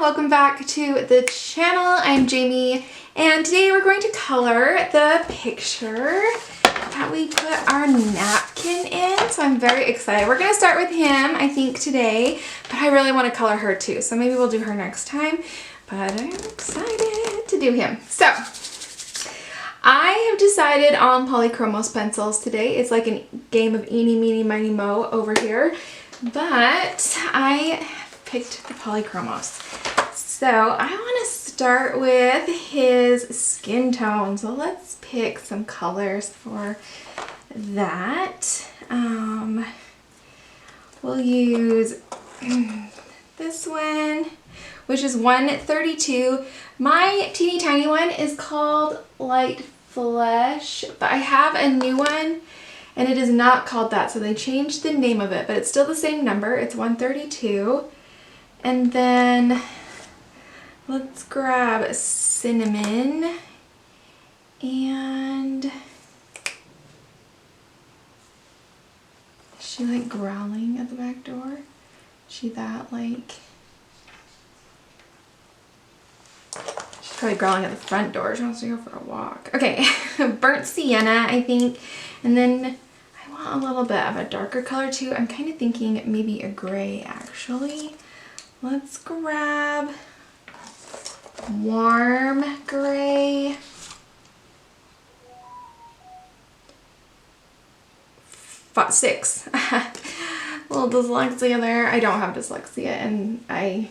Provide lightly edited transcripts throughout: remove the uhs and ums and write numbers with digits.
welcome back to the channel. I'm Jamie and today we're going to color the picture that we put our napkin in. So I'm very excited. We're going to start with him, I think, today, but I really want to color her too. So maybe we'll do her next time, but I'm excited to do him. So I have decided on polychromos pencils today. It's like a game of eeny, meeny, miny, mo over here, but I picked the polychromos. So I want to start with his skin tone. So let's pick some colors for that. We'll use this one, which is 132. My teeny tiny one is called Light Flesh, but I have a new one and it is not called that. So they changed the name of it, but it's still the same number. It's 132. And then let's grab Cinnamon and is she like growling at the back door? Is she that like? She's probably growling at the front door. She wants to go for a walk. Okay, Burnt Sienna, I think. And then I want a little bit of a darker color too. I'm kind of thinking maybe a gray actually. Let's grab Warm Gray. 6. A little dyslexia there. I don't have dyslexia and I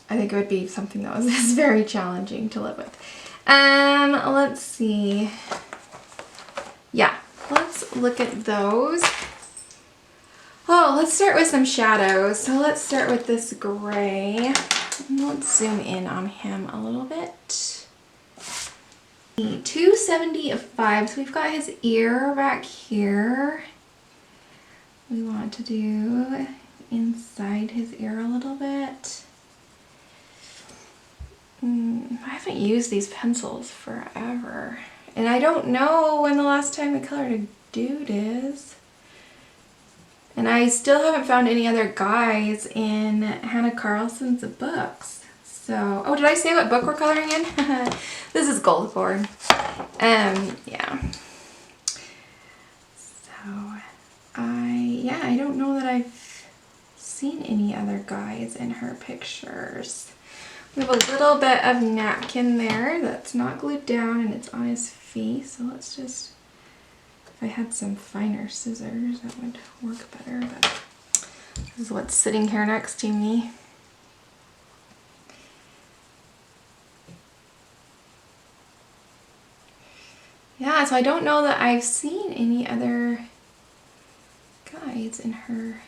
think it would be something that was very challenging to live with. Let's see. Yeah, let's look at those. Oh, let's start with some shadows. So let's start with this gray. Let's zoom in on him a little bit. 275. So we've got his ear back here. We want to do inside his ear a little bit. I haven't used these pencils forever. And I don't know when the last time we colored a dude is. And I still haven't found any other guys in Hanna Karlzon's books. So, oh, did I say what book we're coloring in? This is Goldborn. Yeah. So, I don't know that I've seen any other guys in her pictures. We have a little bit of napkin there that's not glued down and it's on his face. So let's just, if I had some finer scissors, that would work better, but this is what's sitting here next to me. Yeah, so I don't know that I've seen any other guys in her.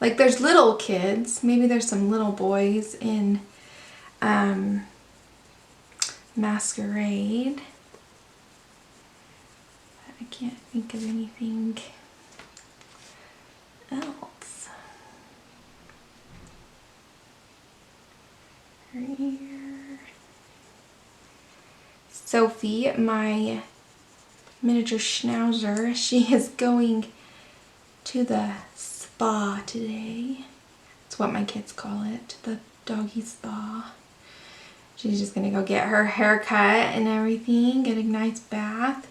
Like there's little kids, maybe there's some little boys in Masquerade. I can't think of anything else. Right here. Sophie, my miniature schnauzer, she is going to the spa today. That's what my kids call it, the doggy spa. She's just gonna go get her hair cut and everything, get a nice bath.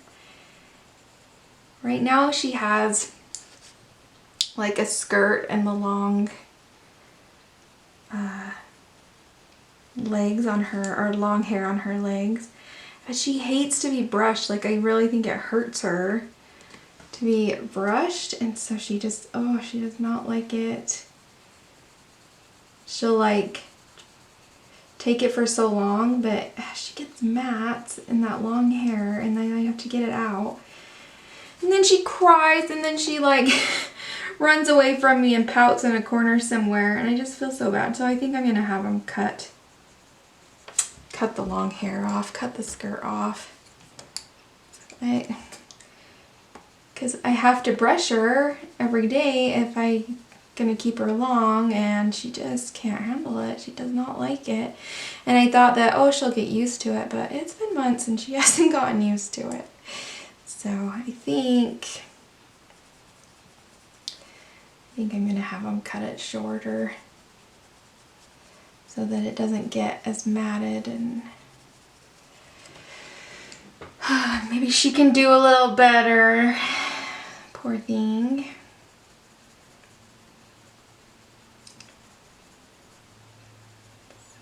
Right now she has like a skirt and the long legs on her, or long hair on her legs. But she hates to be brushed. Like I really think it hurts her to be brushed, and so she just, oh, she does not like it. She'll like take it for so long, but she gets mats in that long hair and then I have to get it out. And then she cries and then she like runs away from me and pouts in a corner somewhere, and I just feel so bad. So I think I'm gonna have him cut the long hair off, cut the skirt off. Because I have to brush her every day if I'm gonna keep her long, and she just can't handle it. She does not like it. And I thought that, oh, she'll get used to it, but it's been months and she hasn't gotten used to it. So I think I think I'm gonna have him cut it shorter so that it doesn't get as matted, and maybe she can do a little better. Poor thing.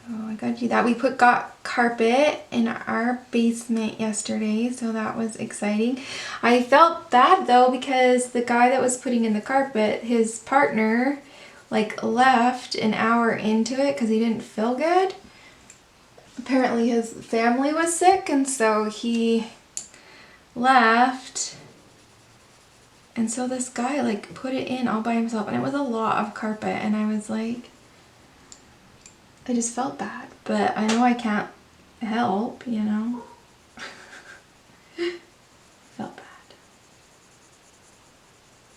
So I gotta do that. We got carpet in our basement yesterday, so that was exciting. I felt bad though because the guy that was putting in the carpet, his partner, like left an hour into it because he didn't feel good. Apparently his family was sick, and so he left. And so this guy like put it in all by himself, and it was a lot of carpet, and I was like, I just felt bad, but I know I can't help, you know. Felt bad.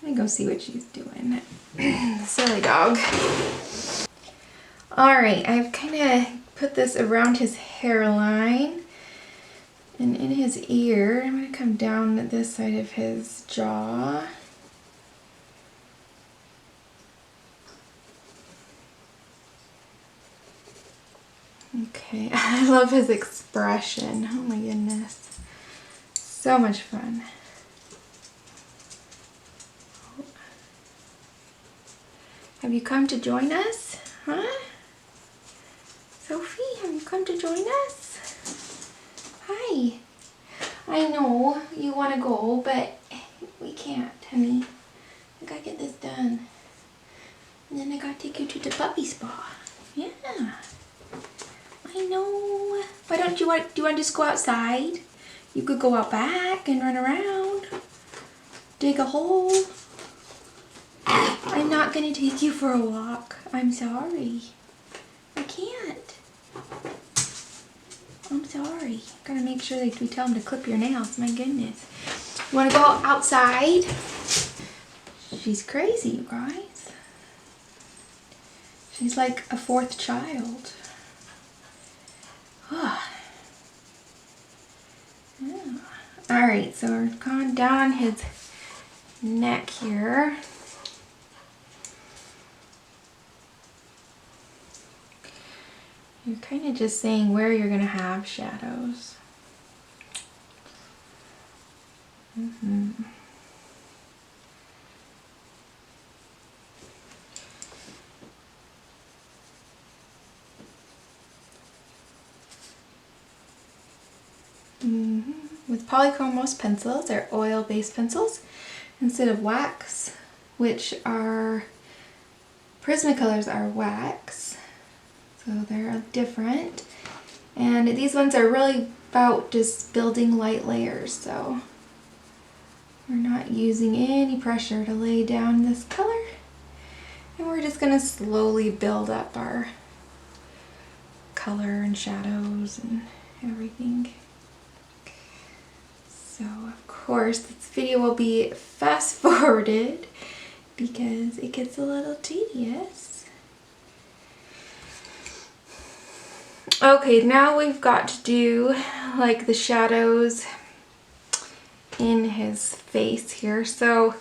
Let me go see what she's doing. Silly dog. Alright, I've kind of put this around his hairline and in his ear. I'm going to come down this side of his jaw. Okay, I love his expression. Oh my goodness. So much fun. Have you come to join us? Huh? Sophie, have you come to join us? Hi. I know you want to go, but we can't, honey. I gotta get this done. And then I gotta take you to the puppy spa. Yeah. I know. Why don't you want, do you want to just go outside? You could go out back and run around. Dig a hole. I'm not going to take you for a walk. I'm sorry. I can't. I'm sorry. Gotta make sure that we tell them to clip your nails. My goodness. You want to go outside? She's crazy, you guys. She's like a fourth child. Yeah. Alright, so we're going down his neck here. You're kind of just saying where you're going to have shadows. With Polychromos pencils, they're oil-based pencils instead of wax, which are Prismacolors are wax, so they're different. And these ones are really about just building light layers, so we're not using any pressure to lay down this color, and we're just going to slowly build up our color and shadows and everything. So of course this video will be fast forwarded because it gets a little tedious. Okay, now we've got to do like the shadows in his face here. So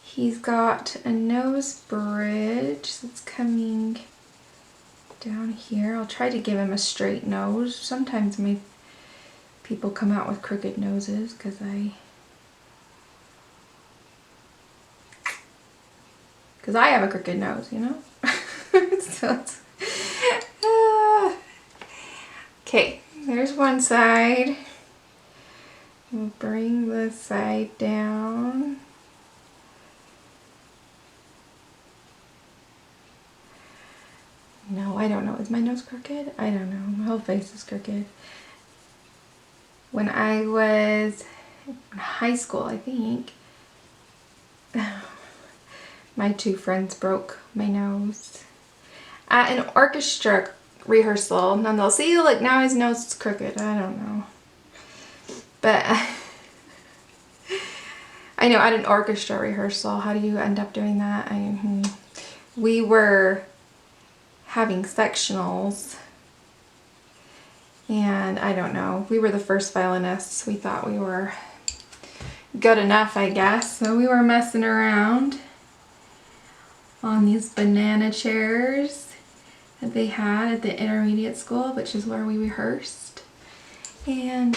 he's got a nose bridge that's coming down here. I'll try to give him a straight nose. Sometimes my people come out with crooked noses because I have a crooked nose, you know? So it's, okay, there's one side. We'll bring this side down. No, I don't know. Is my nose crooked? I don't know. My whole face is crooked. When I was in high school, I think, my two friends broke my nose at an orchestra rehearsal. And they'll see, like, now his nose is crooked. I don't know. But I know at an orchestra rehearsal, how do you end up doing that? We were having sectionals. And I don't know, we were the first violinists. We thought we were good enough, I guess. So we were messing around. on these banana chairs that they had at the intermediate school, which is where we rehearsed. And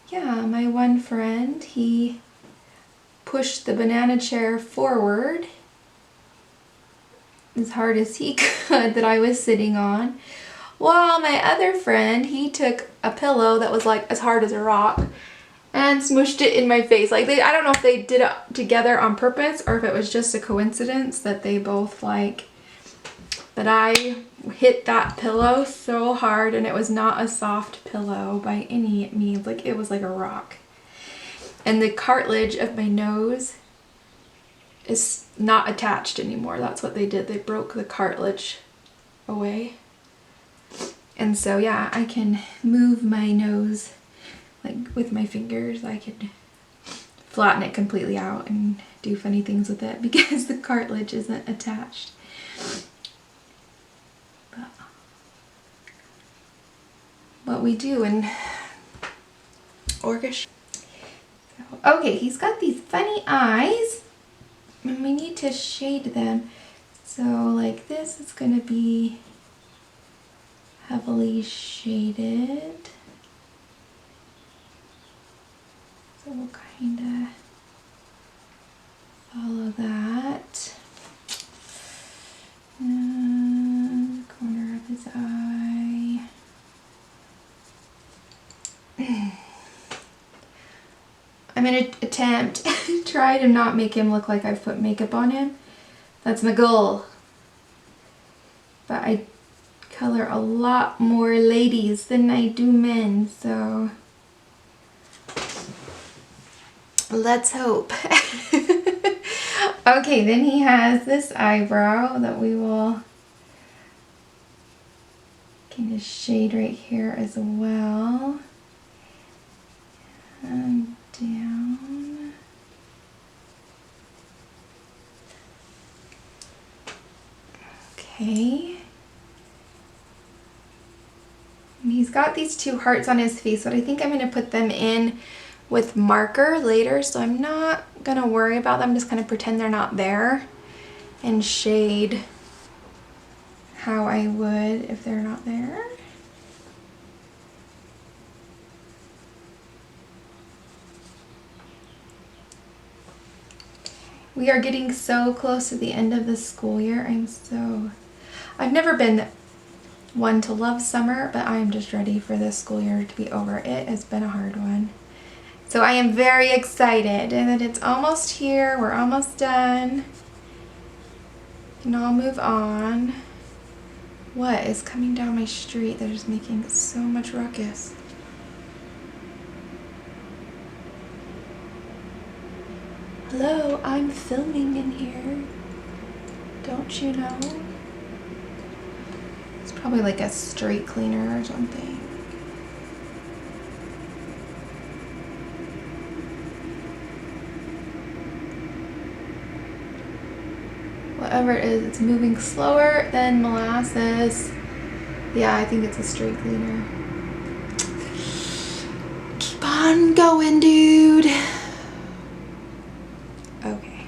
yeah, my one friend, he pushed the banana chair forward as hard as he could that I was sitting on, while my other friend, he took a pillow that was like as hard as a rock and smushed it in my face. Like I don't know if they did it together on purpose or if it was just a coincidence that they both that I hit that pillow so hard, and it was not a soft pillow by any means. Like it was like a rock. And the cartilage of my nose is not attached anymore. That's what they did. They broke the cartilage away. And so yeah, I can move my nose like with my fingers. I could flatten it completely out and do funny things with it because the cartilage isn't attached. But what we do in orchestra. Okay, he's got these funny eyes and we need to shade them. So like this is going to be heavily shaded. So we'll kind of follow that. And the corner of his eye. I'm going to attempt, try to not make him look like I've put makeup on him. That's my goal. But I color a lot more ladies than I do men, so let's hope. Okay, then he has this eyebrow that we will kind of shade right here as well. And down. Okay. And he's got these two hearts on his face, but I think I'm going to put them in with marker later, so I'm not going to worry about them. I'm just going to pretend they're not there and shade how I would if they're not there. We are getting so close to the end of the school year. I've never been one to love summer, but I am just ready for this school year to be over. It has been a hard one. So I am very excited that it's almost here. We're almost done. And I'll move on. What is coming down my street that is making so much ruckus? Hello, I'm filming in here. Don't you know? It's probably like a street cleaner or something. Whatever it is, it's moving slower than molasses. Yeah, I think it's a street cleaner. Keep on going, dude. Okay.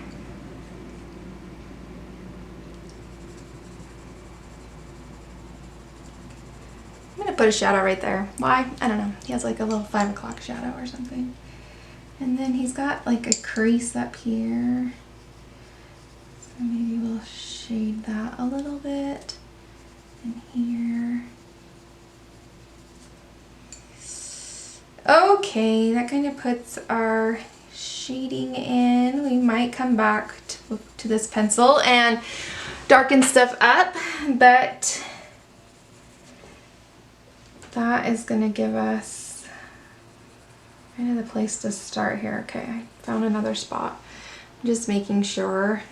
I'm gonna put a shadow right there. Why? I don't know. He has like a little 5 o'clock shadow or something. And then he's got like a crease up here. So maybe we'll shade that a little bit. And here. Okay, that kind of puts our shading in. We might come back to this pencil and darken stuff up, but that is going to give us kind of the place to start here. Okay, I found another spot. I'm just making sure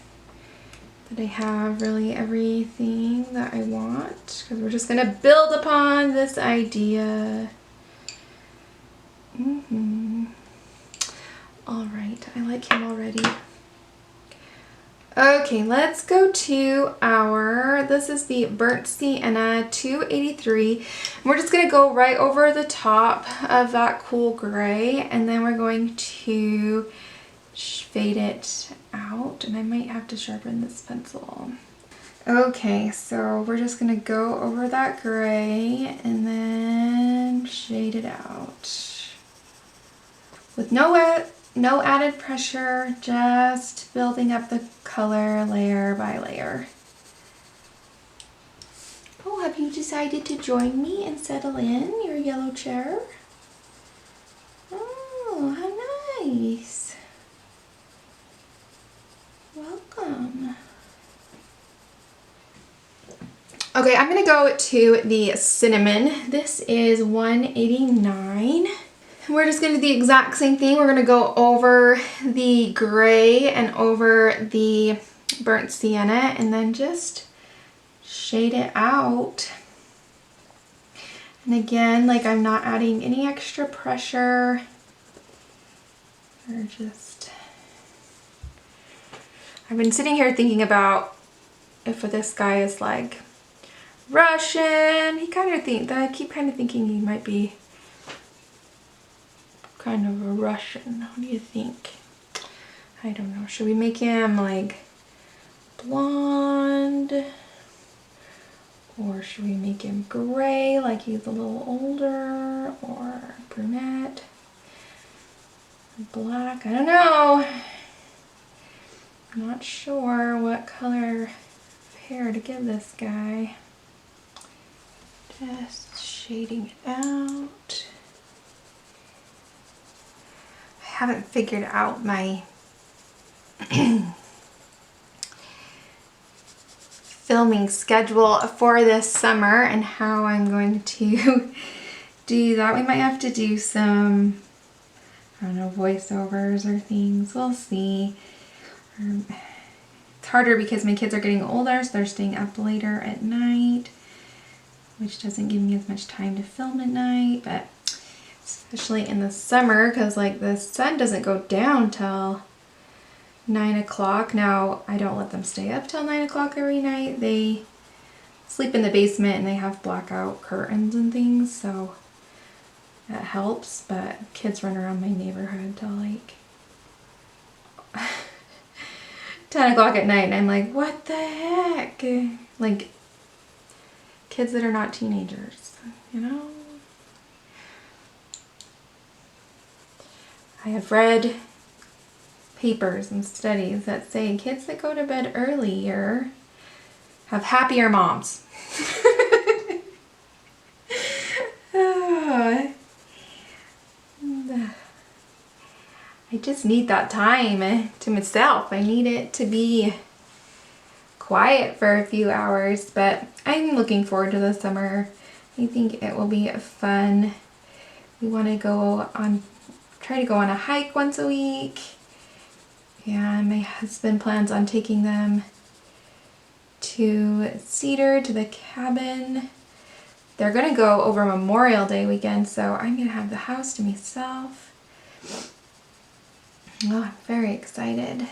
that I have really everything that I want, because we're just going to build upon this idea. All right, I like him already. Okay, let's go to this is the Burnt Sienna 283. We're just going to go right over the top of that cool gray, and then we're going to fade it out, and I might have to sharpen this pencil. Okay, so we're just gonna go over that gray and then shade it out. With no added pressure, just building up the color layer by layer. Oh, have you decided to join me and settle in your yellow chair? Oh, how nice. Welcome. Okay, I'm gonna go to the cinnamon. This is $1.89. We're just gonna do the exact same thing. We're gonna go over the gray and over the burnt sienna and then just shade it out. And again, like, I'm not adding any extra pressure. Or just, I've been sitting here thinking about if this guy is like Russian. I keep kind of thinking he might be kind of a Russian. What do you think? I don't know. Should we make him like blonde? Or should we make him gray, like he's a little older? Or brunette? Black? I don't know. I'm not sure what color of hair to give this guy. Just shading it out. I haven't figured out my filming schedule for this summer and how I'm going to do that. We might have to do some, I don't know, voiceovers or things. We'll see. It's harder because my kids are getting older, so they're staying up later at night, which doesn't give me as much time to film at night, but especially in the summer, because like the sun doesn't go down till 9 o'clock. Now, I don't let them stay up till 9 o'clock every night. They sleep in the basement and they have blackout curtains and things, so that helps, but kids run around my neighborhood till like 10 o'clock at night, and I'm like, what the heck? Like, kids that are not teenagers, you know? I have read papers and studies that say kids that go to bed earlier have happier moms. I just need that time to myself. I need it to be quiet for a few hours, but I'm looking forward to the summer. I think it will be fun. We want to try to go on a hike once a week. Yeah, my husband plans on taking them to Cedar, to the cabin. They're gonna go over Memorial Day weekend, so I'm gonna have the house to myself. Oh, I'm very excited.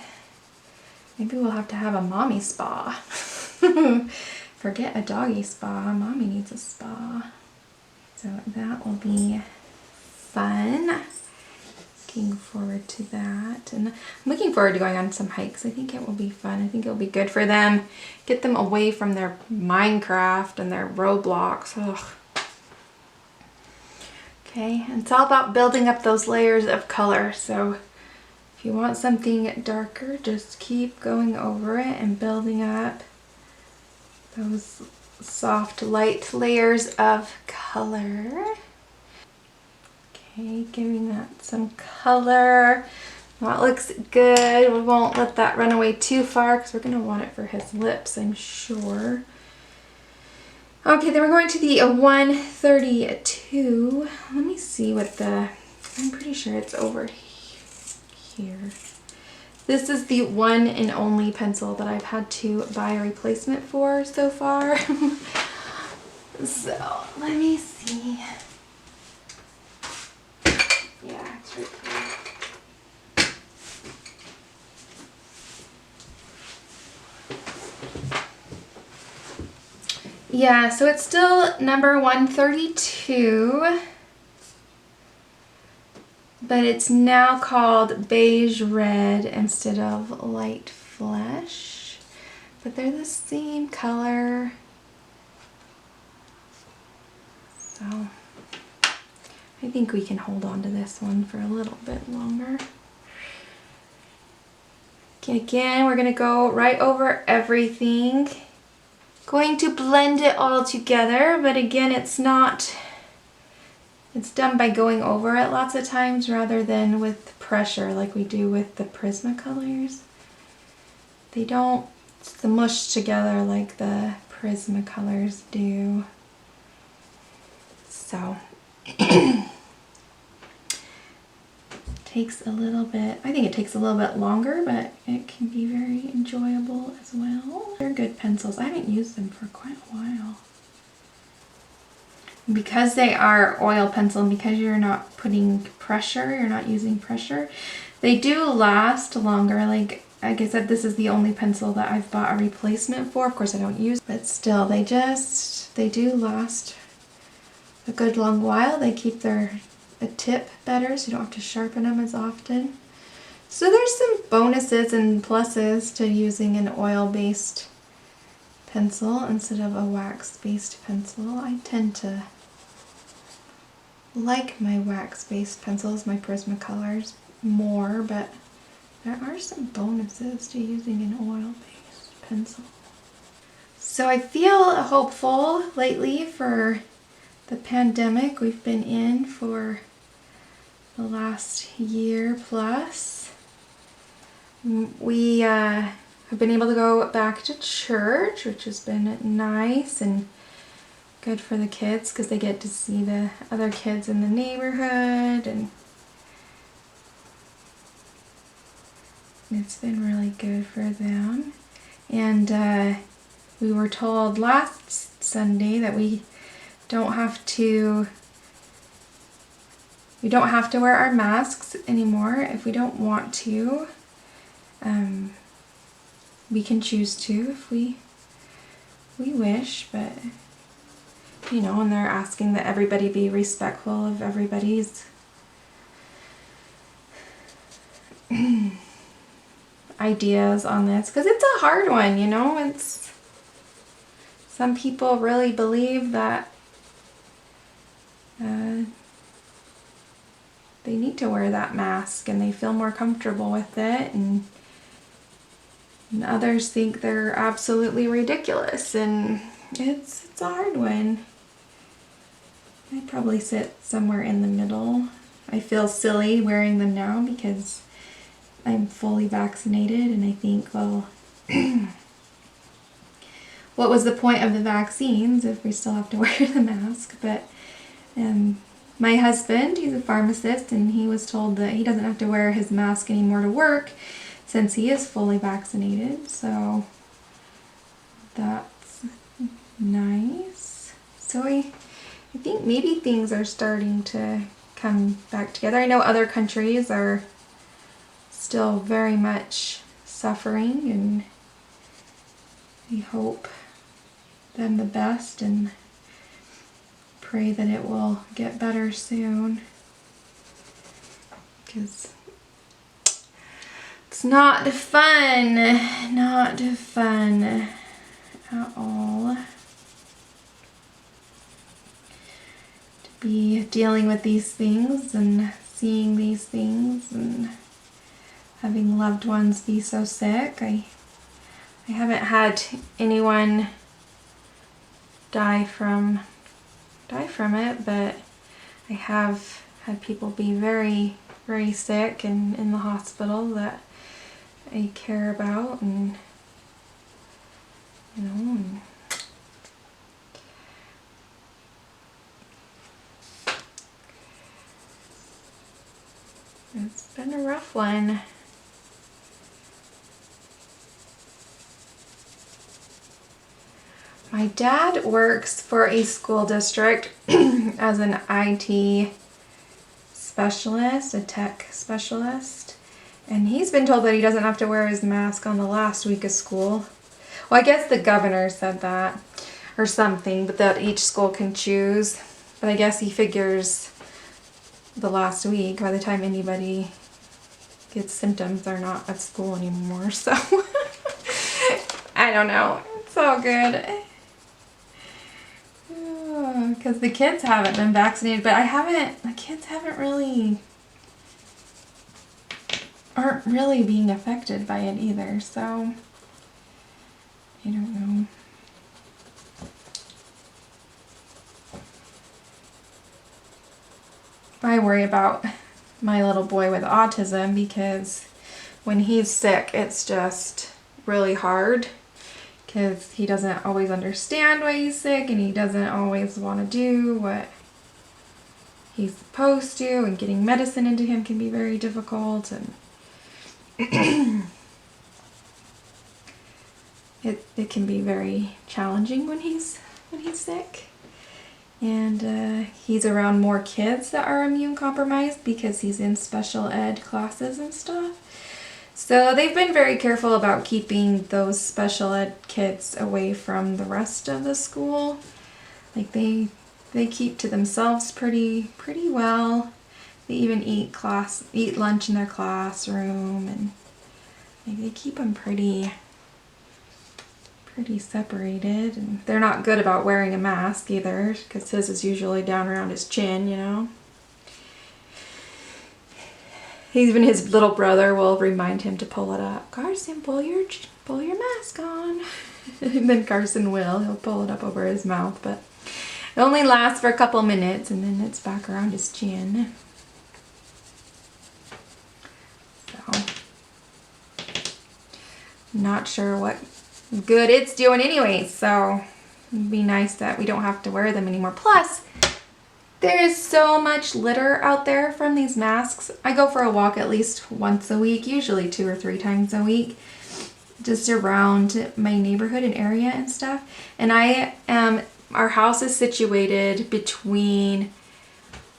Maybe we'll have to have a mommy spa. Forget a doggy spa, mommy needs a spa. So that will be fun. Looking forward to that. And I'm looking forward to going on some hikes. I think it will be fun. I think it will be good for them. Get them away from their Minecraft and their Roblox. Ugh. Okay, and it's all about building up those layers of color. So if you want something darker, just keep going over it and building up those soft, light layers of color. Okay, giving that some color. That looks good. We won't let that run away too far because we're going to want it for his lips, I'm sure. Okay, then we're going to the 132. Let me see what I'm pretty sure it's over here. This is the one and only pencil that I've had to buy a replacement for so far. So, let me see. Yeah, it's right here. Yeah, so it's still number 132. but it's now called Beige Red instead of Light Flesh. But they're the same color. So I think we can hold on to this one for a little bit longer. Okay, again, we're gonna go right over everything. Going to blend it all together, but again, it's done by going over it lots of times rather than with pressure like we do with the Prismacolors. They don't smush together like the Prismacolors do. So takes a little bit, I think it takes a little bit longer, but it can be very enjoyable as well. They're good pencils. I haven't used them for quite a while. Because they are oil pencil and because you're not putting pressure, you're not using pressure, they do last longer. Like I said, this is the only pencil that I've bought a replacement for. Of course I don't use, but still they do last a good long while. They keep their tip better so you don't have to sharpen them as often. So there's some bonuses and pluses to using an oil-based pencil instead of a wax-based pencil. I tend to like my wax-based pencils, my Prismacolors, more, but there are some bonuses to using an oil-based pencil. So I feel hopeful lately for the pandemic we've been in for the last year plus. We have been able to go back to church, which has been nice and good for the kids because they get to see the other kids in the neighborhood, and it's been really good for them. And we were told last Sunday that we don't have to wear our masks anymore if we don't want to. We can choose to if we wish, but you know, and they're asking that everybody be respectful of everybody's ideas on this, because it's a hard one, you know. It's, some people really believe that they need to wear that mask and they feel more comfortable with it, and others think they're absolutely ridiculous, and it's a hard one. I probably sit somewhere in the middle. I feel silly wearing them now because I'm fully vaccinated, and I think, well, what was the point of the vaccines if we still have to wear the mask? But my husband, he's a pharmacist, and he was told that he doesn't have to wear his mask anymore to work since he is fully vaccinated, so that's nice. So I think maybe things are starting to come back together. I know other countries are still very much suffering, and we hope them the best and pray that it will get better soon, because it's not fun at all to be dealing with these things and seeing these things and having loved ones be so sick. I haven't had anyone die from it, but I have had people be very, very sick and in the hospital that I care about, and you know, it's been a rough one. My dad works for a school district as an IT specialist, a tech specialist, and he's been told that he doesn't have to wear his mask on the last week of school. Well, I guess the governor said that or something, but that each school can choose. But I guess he figures the last week. By the time anybody gets symptoms, they're not at school anymore, so I don't know. It's all good. Because the kids haven't been vaccinated, but the kids aren't really being affected by it either, so I don't know. I worry about my little boy with autism because when he's sick, it's just really hard because he doesn't always understand why he's sick and he doesn't always want to do what he's supposed to, and getting medicine into him can be very difficult, and it can be very challenging when he's sick. And he's around more kids that are immune compromised because he's in special ed classes and stuff. So they've been very careful about keeping those special ed kids away from the rest of the school. Like they keep to themselves pretty well. They even eat lunch in their classroom, and they keep them pretty separated. And they're not good about wearing a mask either, because his is usually down around his chin, you know. Even his little brother will remind him to pull it up. Carson, pull your mask on. And then Carson he'll pull it up over his mouth, but it only lasts for a couple minutes and then it's back around his chin. So, not sure what good it's doing anyways, so it'd be nice that we don't have to wear them anymore. Plus, there is so much litter out there from these masks. I go for a walk at least once a week, usually 2 or 3 times a week, just around my neighborhood and area and stuff. And our house is situated between,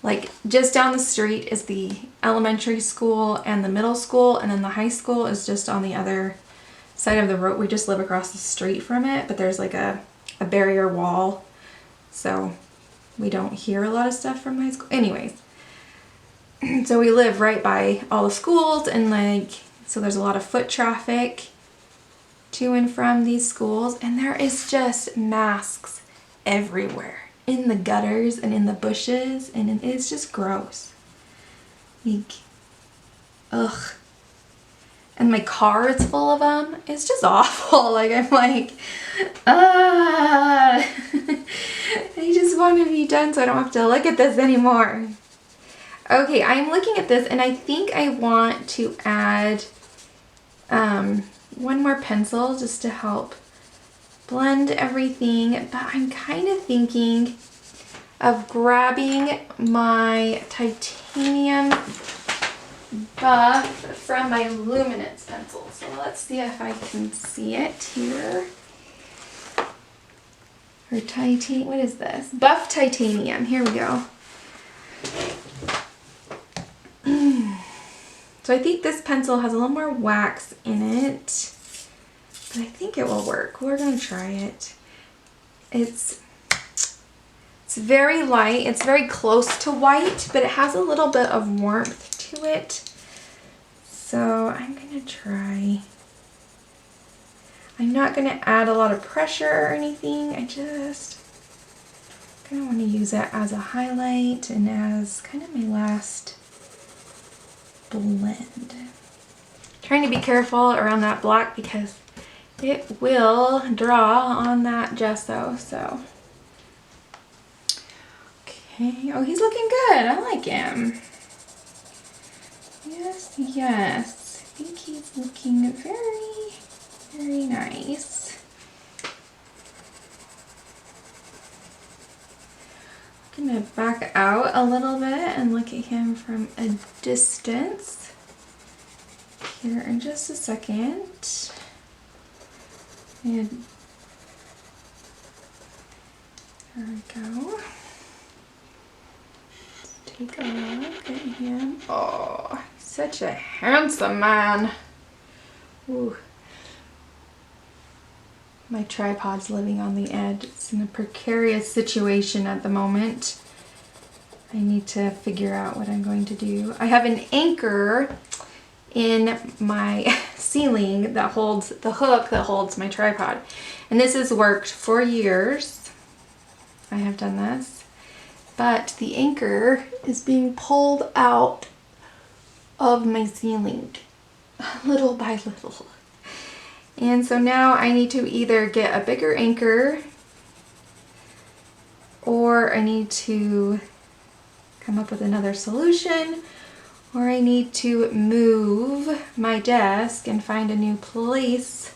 like, just down the street is the elementary school and the middle school, and then the high school is just on the other side of the road. We just live across the street from it, but there's like a barrier wall, so we don't hear a lot of stuff from high school. Anyways, so we live right by all the schools, and so there's a lot of foot traffic to and from these schools, and there is just masks everywhere in the gutters and in the bushes, and it's just gross. Ugh. And my car is full of them. It's just awful. I'm like, I just want to be done so I don't have to look at this anymore. Okay, I'm looking at this and I think I want to add one more pencil just to help blend everything. But I'm kind of thinking of grabbing my titanium buff from my luminance pencil. So let's see if I can see it here. Or what is this? Buff titanium. Here we go. So I think this pencil has a little more wax in it, but I think it will work. We're gonna try it. It's very light. It's very close to white, but it has a little bit of warmth to it. So I'm gonna try. I'm not gonna add a lot of pressure or anything. I just kind of want to use it as a highlight and as kind of my last blend. Trying to be careful around that black because it will draw on that gesso, so. Okay, oh, he's looking good. I like him. Yes, yes. I think he's looking very, very nice. I'm gonna back out a little bit and look at him from a distance here in just a second. And there we go. Take a look at him. Oh, such a handsome man. Ooh. My tripod's living on the edge. It's in a precarious situation at the moment. I need to figure out what I'm going to do. I have an anchor in my ceiling that holds the hook that holds my tripod. And this has worked for years. I have done this. But the anchor is being pulled out of my ceiling little by little. And so now I need to either get a bigger anchor or I need to come up with another solution, or I need to move my desk and find a new place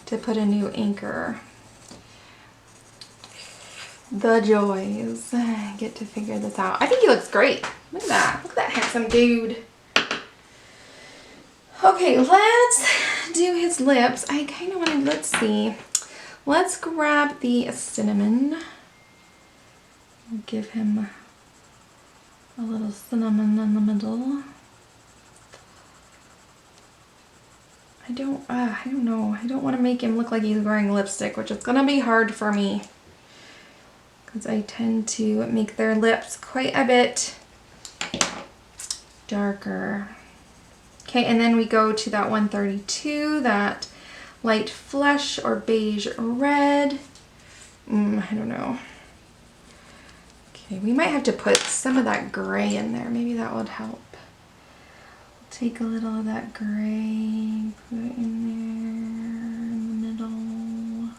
to put a new anchor. The joys. I get to figure this out. I think he looks great. Look at that. Look at that handsome dude. Okay, let's do his lips. I kind of want to, let's see. Let's grab the cinnamon. We'll give him a little cinnamon in the middle. I don't know. I don't want to make him look like he's wearing lipstick, which is going to be hard for me, because I tend to make their lips quite a bit darker. Okay, and then we go to that 132, that light flesh or beige red. I don't know. Okay, we might have to put some of that gray in there. Maybe that would help. Take a little of that gray, put it in there in the middle.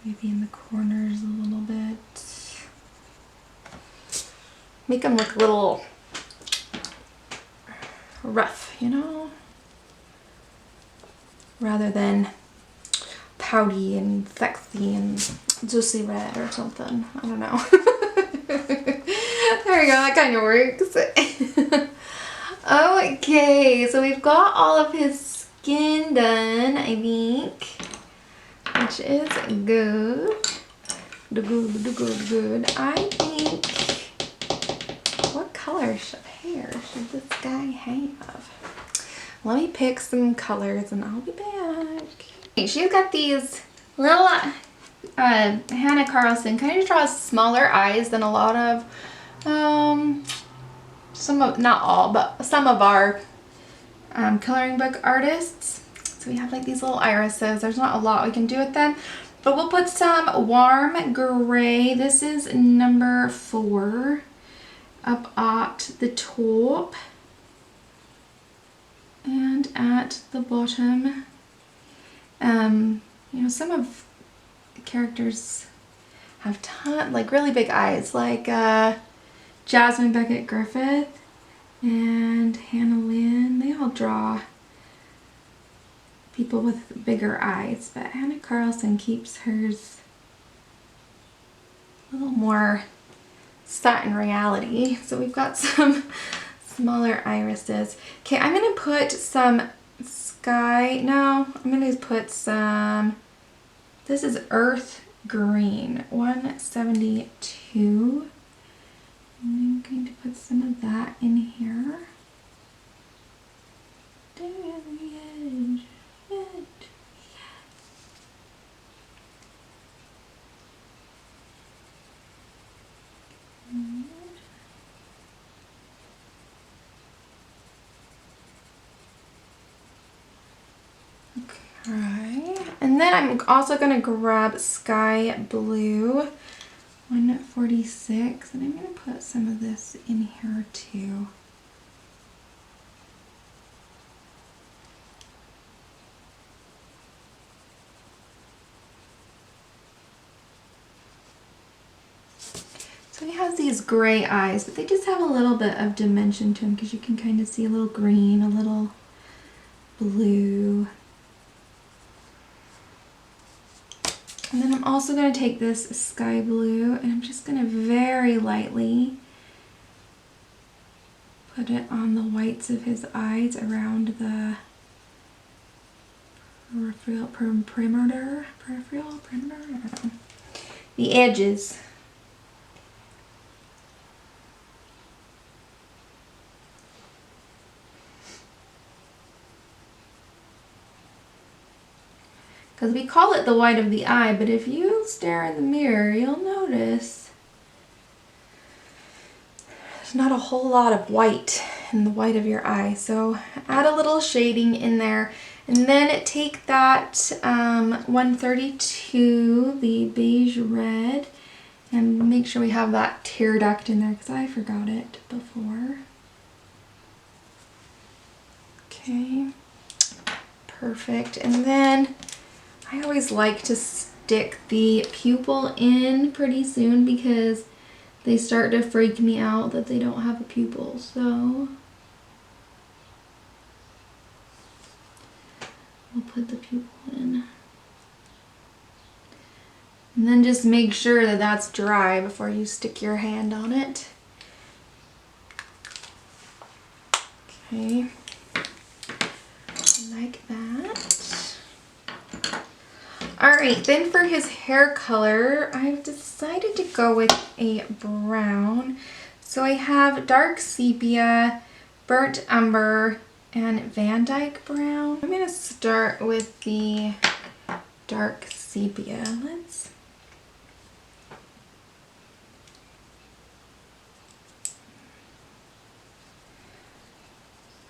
Maybe in the corners a little bit. Make them look a little rough, you know? Rather than pouty and sexy and juicy red or something. I don't know. There we go, that kind of works. Okay, so we've got all of his skin done, I think, which is good. Good. I think, what color of hair should this guy have? Let me pick some colors and I'll be back. Okay, she's got these little Hanna Karlzon kind of draws smaller eyes than a lot of not all, but some of our coloring book artists. So we have like these little irises. There's not a lot we can do with them, but we'll put some warm gray. This is number 4 up at the top and at the bottom. You know, some of the characters have like really big eyes, like Jasmine Beckett Griffith and Hannah Lynn. They all draw people with bigger eyes, but Hanna Karlzon keeps hers a little more set in reality. So we've got some smaller irises. Okay, I'm gonna put some I'm gonna put some, this is Earth Green, 172. I'm going to put some of that in here. Alright, and then I'm also going to grab Sky Blue, 146, and I'm going to put some of this in here too. So he has these gray eyes, but they just have a little bit of dimension to them because you can kind of see a little green, a little blue. And then I'm also going to take this sky blue and I'm just going to very lightly put it on the whites of his eyes around the perimeter, I don't know. The edges. Because we call it the white of the eye, but if you stare in the mirror, you'll notice there's not a whole lot of white in the white of your eye. So add a little shading in there. And then take that 132, the beige red, and make sure we have that tear duct in there because I forgot it before. Okay, perfect. And then I always like to stick the pupil in pretty soon because they start to freak me out that they don't have a pupil. So we'll put the pupil in. And then just make sure that that's dry before you stick your hand on it. Okay, like that. Alright, then for his hair color, I've decided to go with a brown. So I have dark sepia, burnt umber, and Van Dyke brown. I'm going to start with the dark sepia. Let's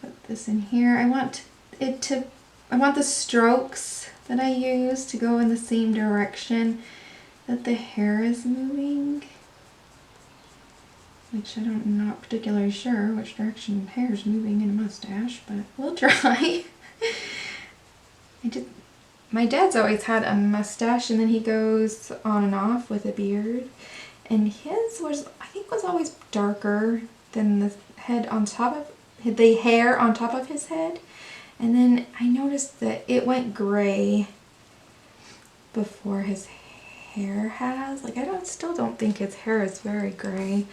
put this in here. I want the strokes that I use to go in the same direction that the hair is moving. Which I'm not particularly sure which direction hair is moving in a mustache, but we'll try. My dad's always had a mustache and then he goes on and off with a beard. And his was, I think, was always darker than the head on top of, the hair on top of his head. And then I noticed that it went gray before his hair has. Like, still don't think his hair is very gray,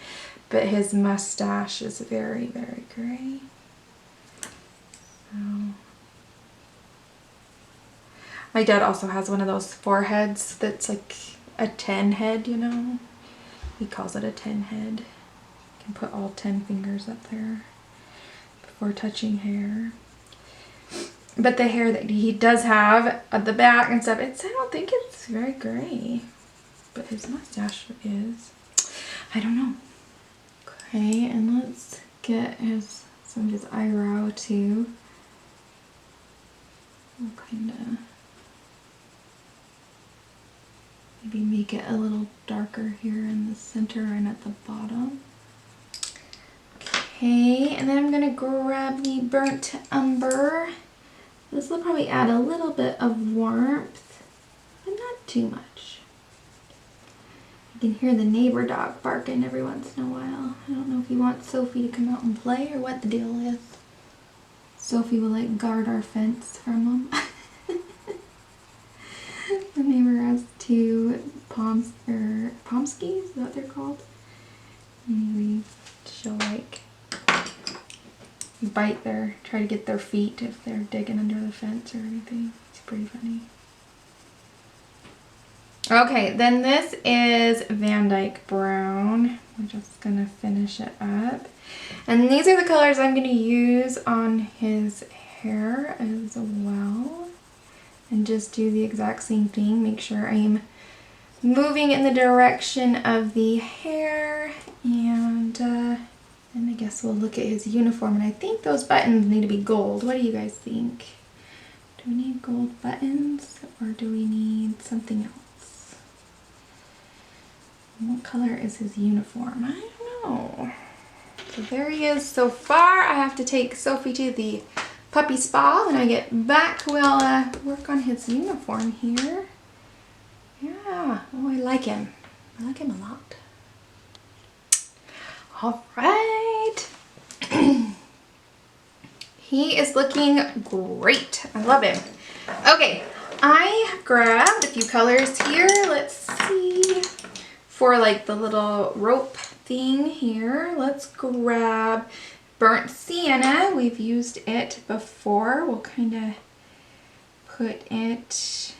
but his mustache is very, very gray. So. My dad also has one of those foreheads that's like a 10 head, you know? He calls it a 10 head. You can put all 10 fingers up there before touching hair. But the hair that he does have at the back and stuff, I don't think it's very gray. But his mustache is. I don't know. Okay, and let's get some of his eyebrow too. We'll kind of maybe make it a little darker here in the center and at the bottom. Okay, and then I'm going to grab the burnt umber. This will probably add a little bit of warmth, but not too much. You can hear the neighbor dog barking every once in a while. I don't know if he wants Sophie to come out and play or what the deal is. Sophie will like guard our fence from him. The neighbor has two pomskies, is that what they're called? Maybe she'll like try to get their feet if they're digging under the fence or anything. It's pretty funny. Okay, then this is Van Dyke brown. We're just gonna finish it up. And these are the colors I'm gonna use on his hair as well. And just do the exact same thing. Make sure I'm moving in the direction of the hair, and I guess we'll look at his uniform. And I think those buttons need to be gold. What do you guys think? Do we need gold buttons or do we need something else? What color is his uniform? I don't know. So there he is so far. I have to take Sophie to the puppy spa. When I get back, we'll work on his uniform here. Yeah, oh, I like him. I like him a lot. All right. He is looking great. I love him. Okay, I grabbed a few colors here. Let's see. For like the little rope thing here, let's grab burnt sienna. We've used it before. We'll kind of put it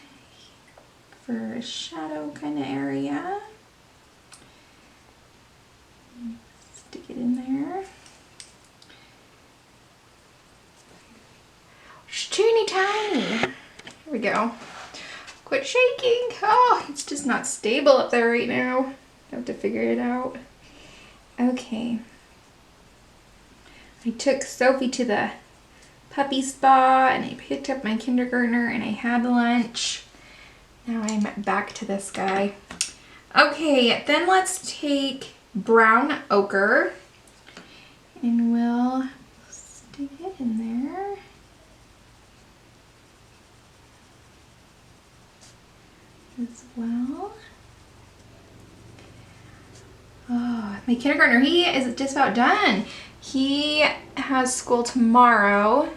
for a shadow kind of area. Stick it in there. It's teeny tiny. Here we go. Quit shaking. Oh, it's just not stable up there right now. I have to figure it out. Okay. I took Sophie to the puppy spa and I picked up my kindergartner and I had lunch. Now I'm back to this guy. Okay, then let's take brown ochre and we'll stick it in there. As well. Oh, my kindergartner, he is just about done. He has school tomorrow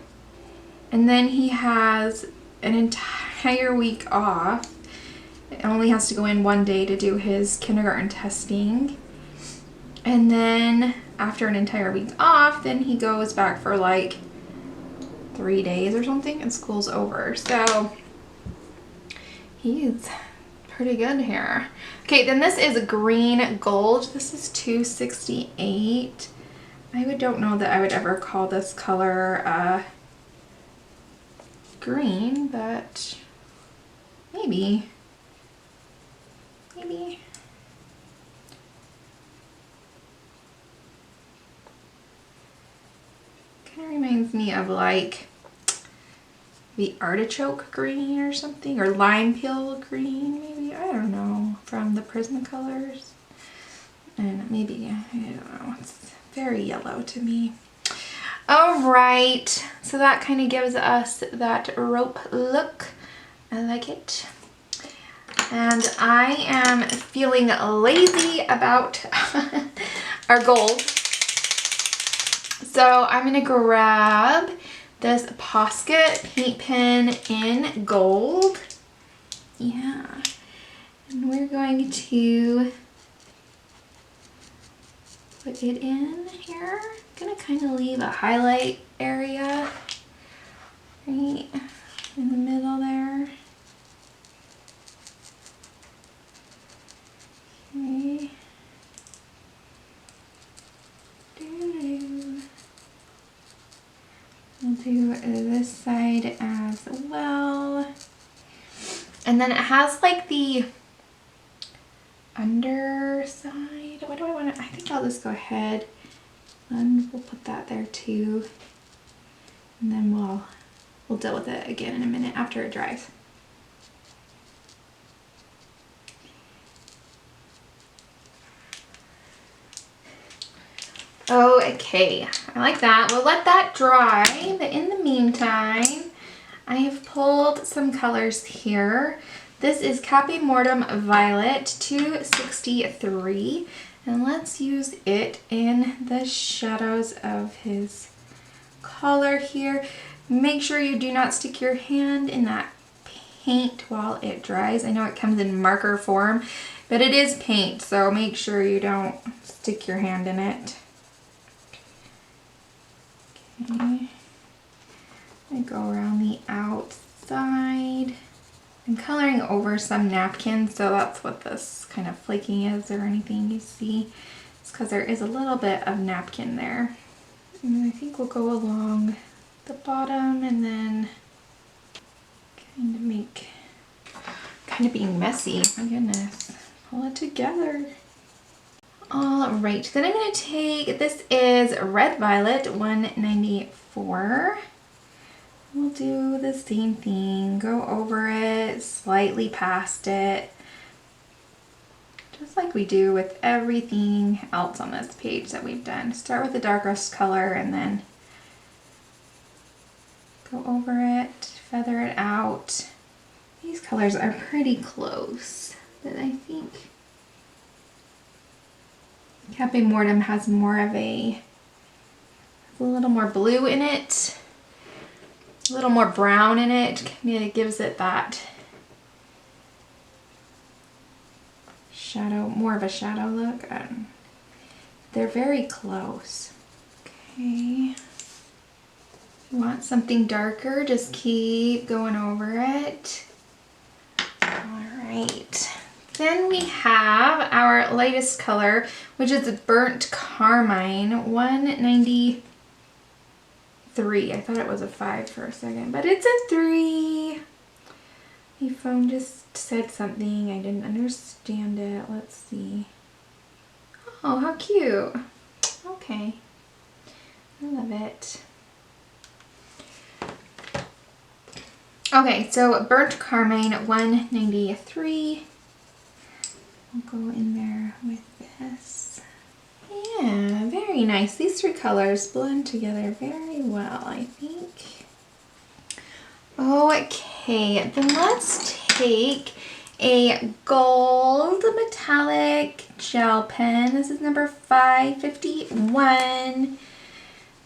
and then he has an entire week off. It only has to go in one day to do his kindergarten testing. And then after an entire week off, then he goes back for like 3 days or something and school's over. So he's pretty good here. Okay, then this is green gold. This is $2.68. don't know that I would ever call this color green, but maybe. Maybe. Kind of reminds me of like the artichoke green or something, or lime peel green maybe, I don't know, from the Prismacolors. And maybe, I don't know, it's very yellow to me. All right, so that kind of gives us that rope look. I like it. And I am feeling lazy about our gold. So I'm gonna grab this Posca paint pen in gold. Yeah. And we're going to put it in here. I'm gonna kind of leave a highlight area right in the middle there. Okay. We'll do this side as well. And then it has like the underside. What do I want to, I think I'll just go ahead and we'll put that there too. And then we'll deal with it again in a minute after it dries. Okay, I like that. We'll let that dry, but in the meantime, I have pulled some colors here. This is Cape Mortem Violet 263, and let's use it in the shadows of his collar here. Make sure you do not stick your hand in that paint while it dries. I know it comes in marker form, but it is paint, so make sure you don't stick your hand in it. Okay, I go around the outside. I'm coloring over some napkins, so that's what this kind of flaking is or anything you see. It's because there is a little bit of napkin there. And I think we'll go along the bottom and then kind of being messy. My goodness, pull it together. All right, then I'm going to take, this is Red Violet 194. We'll do the same thing, go over it, slightly past it, just like we do with everything else on this page that we've done. Start with the darkest color and then go over it, feather it out. These colors are pretty close, but I think Cape Mortem has more of a little more blue in it, a little more brown in it. It gives it that shadow, more of a shadow look. They're very close. Okay. If you want something darker, just keep going over it. All right. Then we have our lightest color, which is the Burnt Carmine 193. I thought it was a 5 for a second, but it's a 3. My phone just said something. I didn't understand it. Let's see. Oh, how cute. Okay. I love it. Okay, so burnt carmine 193. I'll go in there with this. Yeah, very nice. These three colors blend together very well, I think. Okay, then let's take a gold metallic gel pen. This is number 551.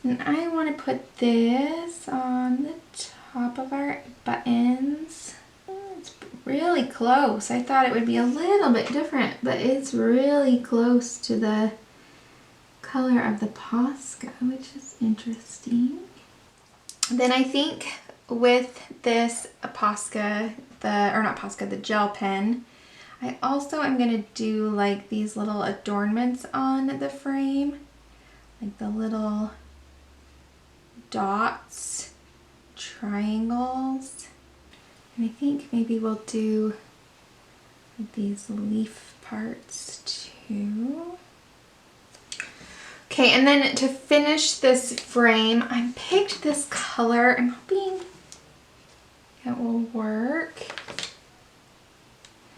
And I want to put this on the top of our buttons. It's really close. I thought it would be a little bit different, but it's really close to the color of the Posca, which is interesting. Then I think with this Posca, the gel pen, I also am going to do like these little adornments on the frame, like the little dots, triangles, and I think maybe we'll do these leaf parts too. Okay, and then to finish this frame, I picked this color. I'm hoping it will work.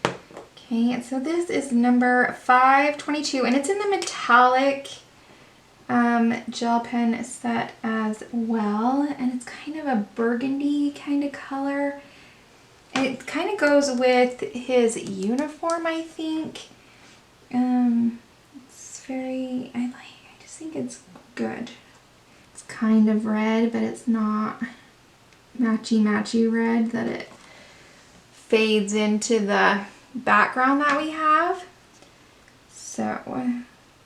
Okay, so this is number 522, and it's in the metallic gel pen set as well, and it's kind of a burgundy kind of color. It kind of goes with his uniform, I think. It's very, I just think it's good. It's kind of red, but it's not matchy red that it fades into the background that we have. So,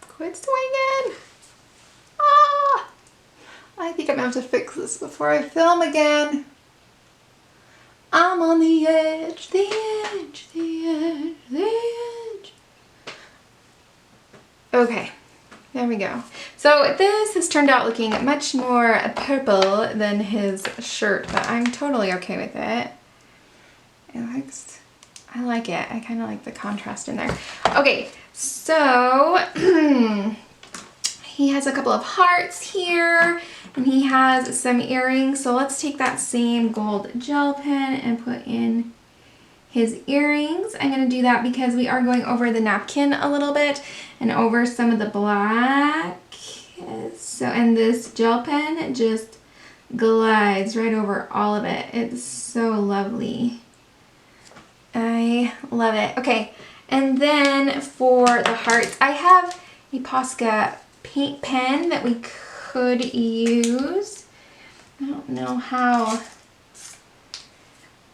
quit swinging. Ah! I think I'm gonna have to fix this before I film again. I'm on the edge, the edge, the edge, the edge. Okay, there we go. So this has turned out looking much more purple than his shirt, but I'm totally okay with it. I like it. I kind of like the contrast in there. Okay, so he has a couple of hearts here, and he has some earrings. So let's take that same gold gel pen and put in his earrings. I'm going to do that because we are going over the napkin a little bit and over some of the black. So, and this gel pen just glides right over all of it. It's so lovely. I love it. Okay, and then for the hearts, I have a Posca paint pen that we could use. I don't know how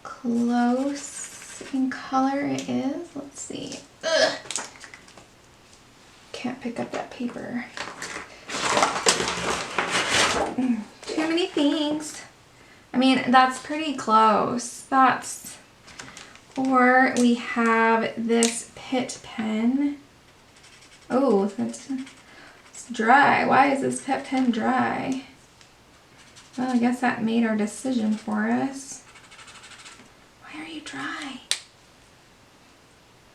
close in color it is. Let's see. Ugh. Can't pick up that paper. Too many things. I mean, that's pretty close. That's, or we have this Pitt pen. Oh, it's dry. Why is this Pitt pen dry? Well, I guess that made our decision for us. Why are you dry?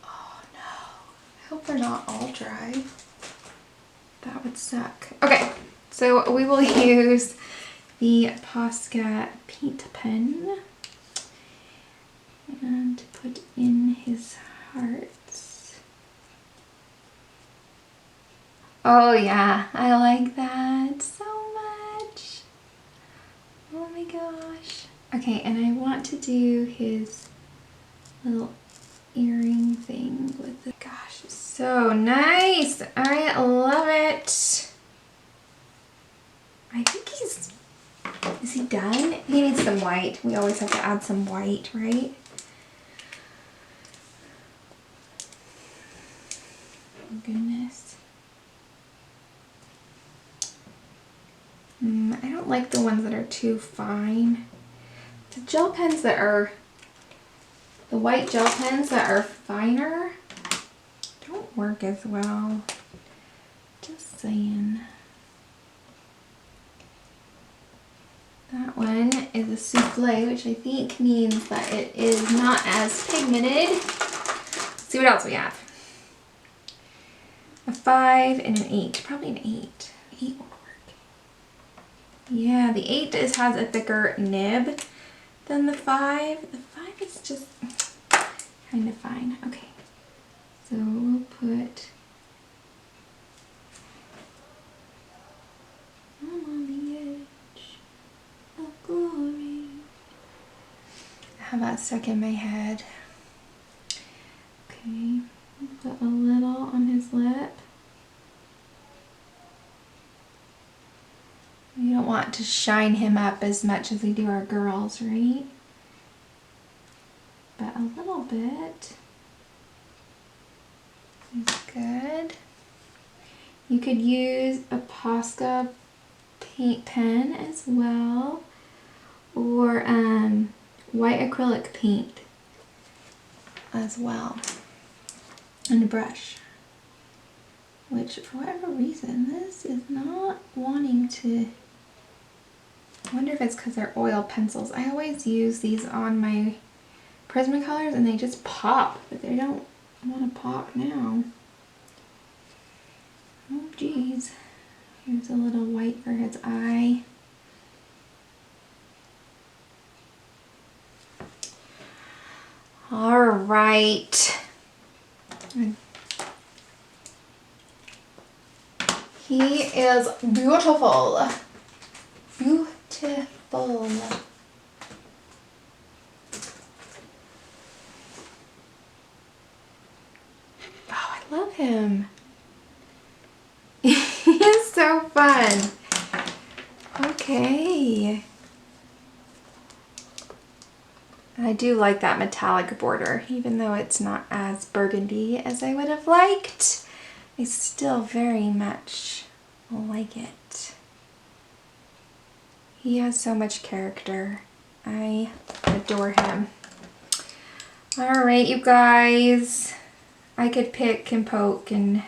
Oh no. I hope they're not all dry. That would suck. Okay, so we will use the Posca paint pen and put in his hearts. Oh yeah, I like that so much. Oh my gosh. Okay, and I want to do his little earring thing with the, gosh, so nice. I love it. I think is he done? He needs some white. We always have to add some white, right? Oh goodness. I don't like the ones that are too fine. The gel pens that are, the white gel pens that are finer don't work as well. Just saying. That one is a souffle, which I think means that it is not as pigmented. Let's see what else we have. A 5 and an 8. Probably an 8. 8 would work. Yeah, the 8 has a thicker nib than the 5. The 5 is just kind of fine. Okay, so we'll put I'm on the edge of glory. I have that stuck in my head. Okay, put a little on his lip. We don't want to shine him up as much as we do our girls, right? But a little bit is good. You could use a Posca paint pen as well, or white acrylic paint as well, and a brush. Which, for whatever reason, this is not wanting to. I wonder if it's because they're oil pencils. I always use these on my Prismacolors and they just pop, but they don't want to pop now. Oh geez. Here's a little white for his eye. All right. He is beautiful. Beautiful. Oh, I love him. He is so fun. Okay. I do like that metallic border, even though it's not as burgundy as I would have liked. I still very much like it. He has so much character. I adore him. All right, you guys. I could pick and poke and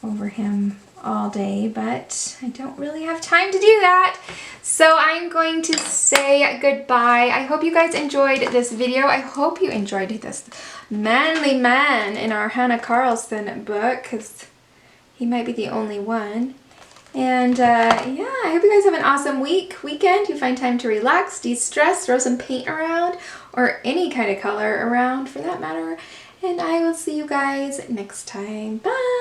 over him all day, but I don't really have time to do that. So I'm going to say goodbye. I hope you guys enjoyed this video. I hope you enjoyed this manly man in our Hanna Karlzon book, because he might be the only one. And yeah, I hope you guys have an awesome weekend. You find time to relax, de-stress, throw some paint around, or any kind of color around for that matter. And I will see you guys next time. Bye!